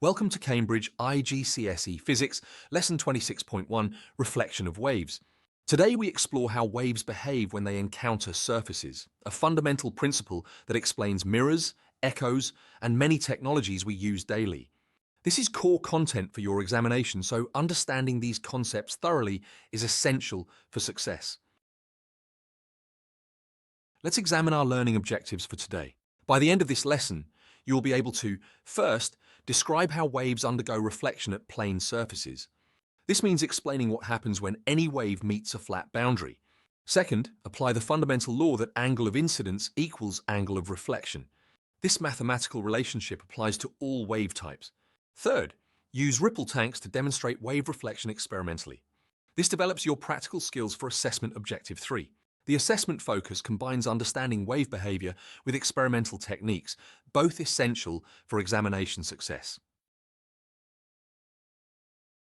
Welcome to Cambridge IGCSE Physics, Lesson 26.1, Reflection of Waves. Today we explore how waves behave when they encounter surfaces, a fundamental principle that explains mirrors, echoes, and many technologies we use daily. This is core content for your examination, so understanding these concepts thoroughly is essential for success. Let's examine our learning objectives for today. By the end of this lesson, you will be able to, first, describe how waves undergo reflection at plane surfaces. This means explaining what happens when any wave meets a flat boundary. Second, apply the fundamental law that angle of incidence equals angle of reflection. This mathematical relationship applies to all wave types. Third, use ripple tanks to demonstrate wave reflection experimentally. This develops your practical skills for assessment objective 3. The assessment focus combines understanding wave behavior with experimental techniques, both essential for examination success.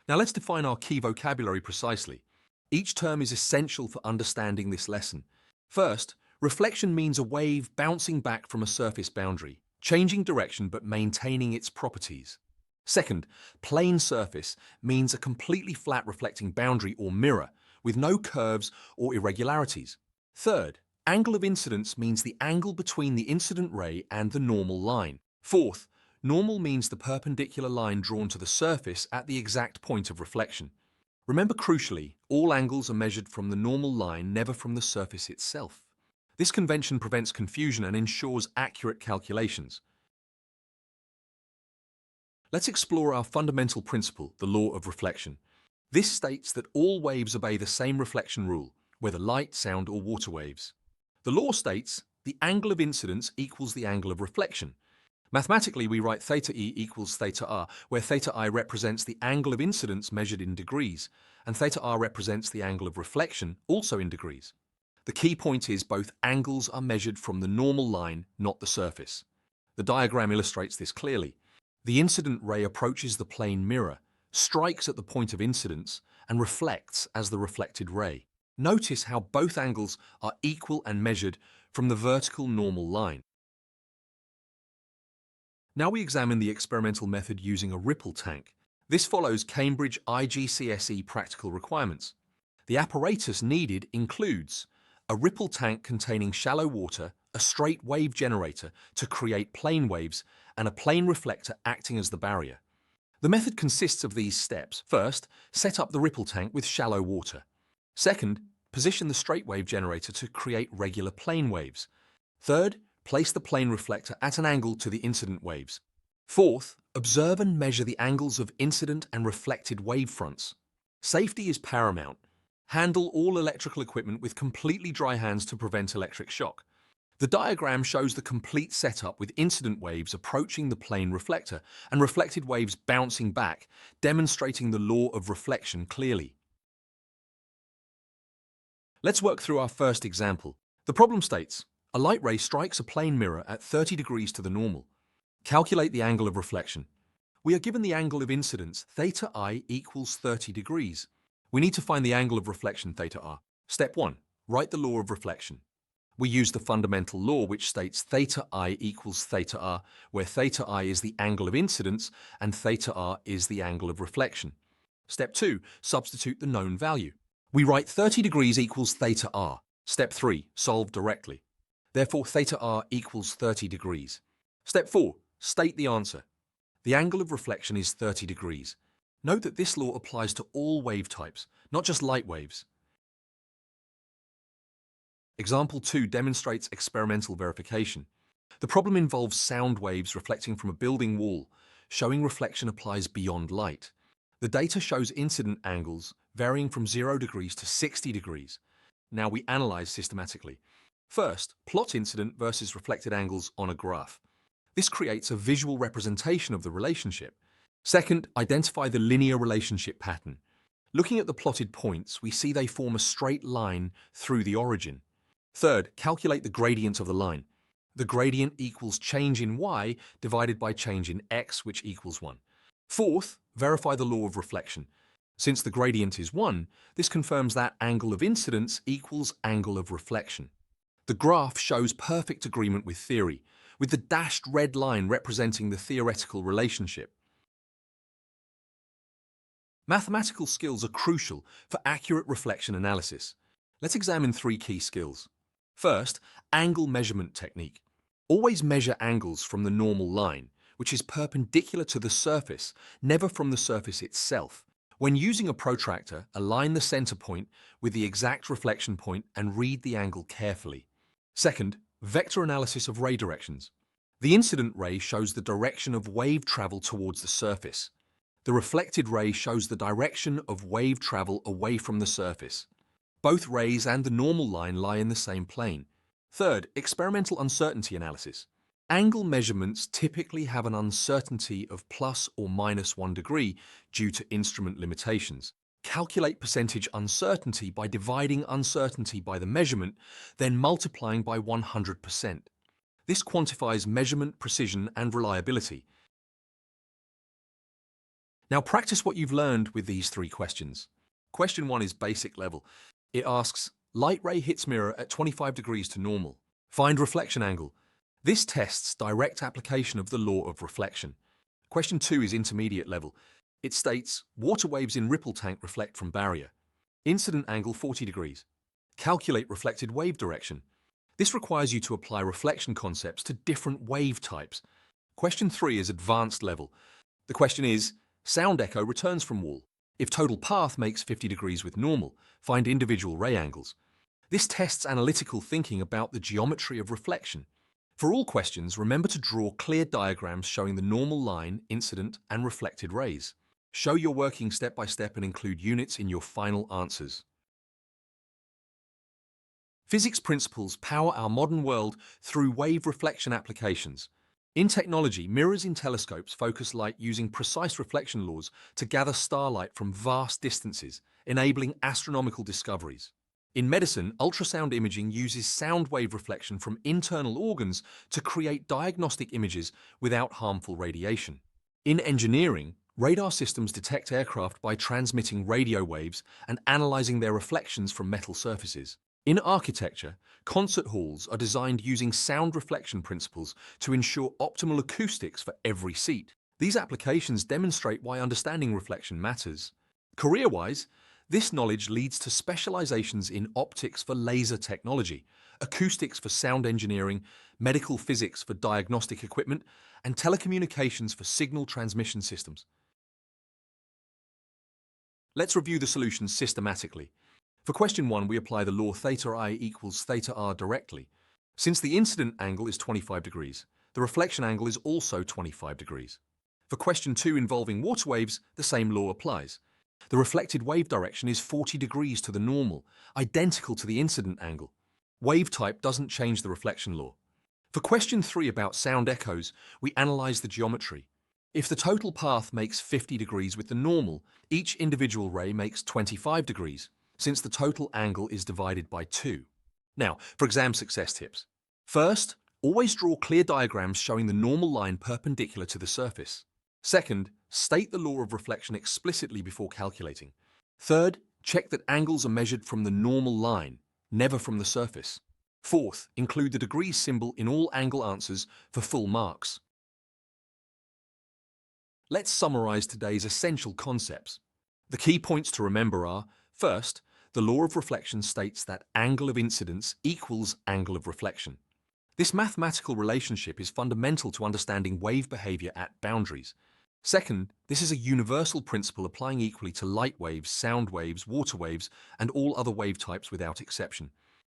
Now let's define our key vocabulary precisely. Each term is essential for understanding this lesson. First, reflection means a wave bouncing back from a surface boundary, changing direction but maintaining its properties. Second, plane surface means a completely flat reflecting boundary or mirror, with no curves or irregularities. Third, angle of incidence means the angle between the incident ray and the normal line. Fourth, normal means the perpendicular line drawn to the surface at the exact point of reflection. Remember crucially, all angles are measured from the normal line, never from the surface itself. This convention prevents confusion and ensures accurate calculations. Let's explore our fundamental principle, the law of reflection. This states that all waves obey the same reflection rule, whether light, sound, or water waves. The law states the angle of incidence equals the angle of reflection. Mathematically, we write theta e equals theta r, where theta I represents the angle of incidence measured in degrees, and theta r represents the angle of reflection, also in degrees. The key point is both angles are measured from the normal line, not the surface. The diagram illustrates this clearly. The incident ray approaches the plane mirror, strikes at the point of incidence, and reflects as the reflected ray. Notice how both angles are equal and measured from the vertical normal line. Now we examine the experimental method using a ripple tank. This follows Cambridge IGCSE practical requirements. The apparatus needed includes a ripple tank containing shallow water, a straight wave generator to create plane waves, and a plane reflector acting as the barrier. The method consists of these steps. First, set up the ripple tank with shallow water. Second, position the straight wave generator to create regular plane waves. Third, place the plane reflector at an angle to the incident waves. Fourth, observe and measure the angles of incident and reflected wave fronts. Safety is paramount. Handle all electrical equipment with completely dry hands to prevent electric shock. The diagram shows the complete setup with incident waves approaching the plane reflector and reflected waves bouncing back, demonstrating the law of reflection clearly. Let's work through our first example. The problem states, a light ray strikes a plane mirror at 30 degrees to the normal. Calculate the angle of reflection. We are given the angle of incidence, theta I equals 30 degrees. We need to find the angle of reflection, theta r. Step 1. Write the law of reflection. We use the fundamental law which states theta I equals theta r, where theta I is the angle of incidence and theta r is the angle of reflection. Step 2. Substitute the known value. We write 30 degrees equals theta r. Step 3. Solve directly. Therefore, theta r equals 30 degrees. Step 4. State the answer. The angle of reflection is 30 degrees. Note that this law applies to all wave types, not just light waves. Example 2 demonstrates experimental verification. The problem involves sound waves reflecting from a building wall, showing reflection applies beyond light. The data shows incident angles varying from 0 degrees to 60 degrees. Now we analyze systematically. First, plot incident versus reflected angles on a graph. This creates a visual representation of the relationship. Second, identify the linear relationship pattern. Looking at the plotted points, we see they form a straight line through the origin. Third, calculate the gradient of the line. The gradient equals change in y divided by change in x, which equals 1. Fourth, verify the law of reflection. Since the gradient is 1, this confirms that angle of incidence equals angle of reflection. The graph shows perfect agreement with theory, with the dashed red line representing the theoretical relationship. Mathematical skills are crucial for accurate reflection analysis. Let's examine three key skills. First, angle measurement technique. Always measure angles from the normal line, which is perpendicular to the surface, never from the surface itself. When using a protractor, align the center point with the exact reflection point and read the angle carefully. Second, vector analysis of ray directions. The incident ray shows the direction of wave travel towards the surface. The reflected ray shows the direction of wave travel away from the surface. Both rays and the normal line lie in the same plane. Third, experimental uncertainty analysis. Angle measurements typically have an uncertainty of plus or minus 1 degree due to instrument limitations. Calculate percentage uncertainty by dividing uncertainty by the measurement, then multiplying by 100%. This quantifies measurement precision and reliability. Now practice what you've learned with these three questions. Question 1 is basic level. It asks, light ray hits mirror at 25 degrees to normal. Find reflection angle. This tests direct application of the law of reflection. Question 2 is intermediate level. It states, water waves in ripple tank reflect from barrier. Incident angle 40 degrees. Calculate reflected wave direction. This requires you to apply reflection concepts to different wave types. Question 3 is advanced level. The question is, sound echo returns from wall. If total path makes 50 degrees with normal, find individual ray angles. This tests analytical thinking about the geometry of reflection. For all questions, remember to draw clear diagrams showing the normal line, incident, and reflected rays. Show your working step by step and include units in your final answers. Physics principles power our modern world through wave reflection applications. In technology, mirrors in telescopes focus light using precise reflection laws to gather starlight from vast distances, enabling astronomical discoveries. In medicine, ultrasound imaging uses sound wave reflection from internal organs to create diagnostic images without harmful radiation. In engineering, radar systems detect aircraft by transmitting radio waves and analyzing their reflections from metal surfaces. In architecture, concert halls are designed using sound reflection principles to ensure optimal acoustics for every seat. These applications demonstrate why understanding reflection matters. Career-wise, this knowledge leads to specializations in optics for laser technology, acoustics for sound engineering, medical physics for diagnostic equipment, and telecommunications for signal transmission systems. Let's review the solutions systematically. For question 1, we apply the law theta I equals theta r directly. Since the incident angle is 25 degrees, the reflection angle is also 25 degrees. For question 2 involving water waves, the same law applies. The reflected wave direction is 40 degrees to the normal, identical to the incident angle. Wave type doesn't change the reflection law. For question 3 about sound echoes, we analyze the geometry. If the total path makes 50 degrees with the normal, each individual ray makes 25 degrees, since the total angle is divided by 2. Now, for exam success tips. First, always draw clear diagrams showing the normal line perpendicular to the surface. Second, state the law of reflection explicitly before calculating. Third, check that angles are measured from the normal line, never from the surface. Fourth, include the degrees symbol in all angle answers for full marks. Let's summarize today's essential concepts. The key points to remember are, first, the law of reflection states that angle of incidence equals angle of reflection. This mathematical relationship is fundamental to understanding wave behavior at boundaries. Second, this is a universal principle applying equally to light waves, sound waves, water waves, and all other wave types without exception.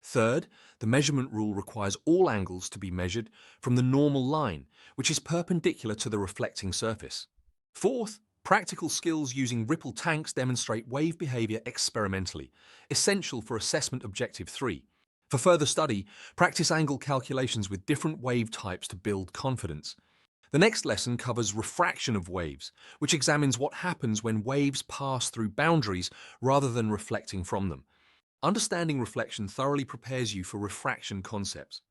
Third, the measurement rule requires all angles to be measured from the normal line, which is perpendicular to the reflecting surface. Fourth, practical skills using ripple tanks demonstrate wave behavior experimentally, essential for assessment objective 3. For further study, practice angle calculations with different wave types to build confidence. The next lesson covers refraction of waves, which examines what happens when waves pass through boundaries rather than reflecting from them. Understanding reflection thoroughly prepares you for refraction concepts.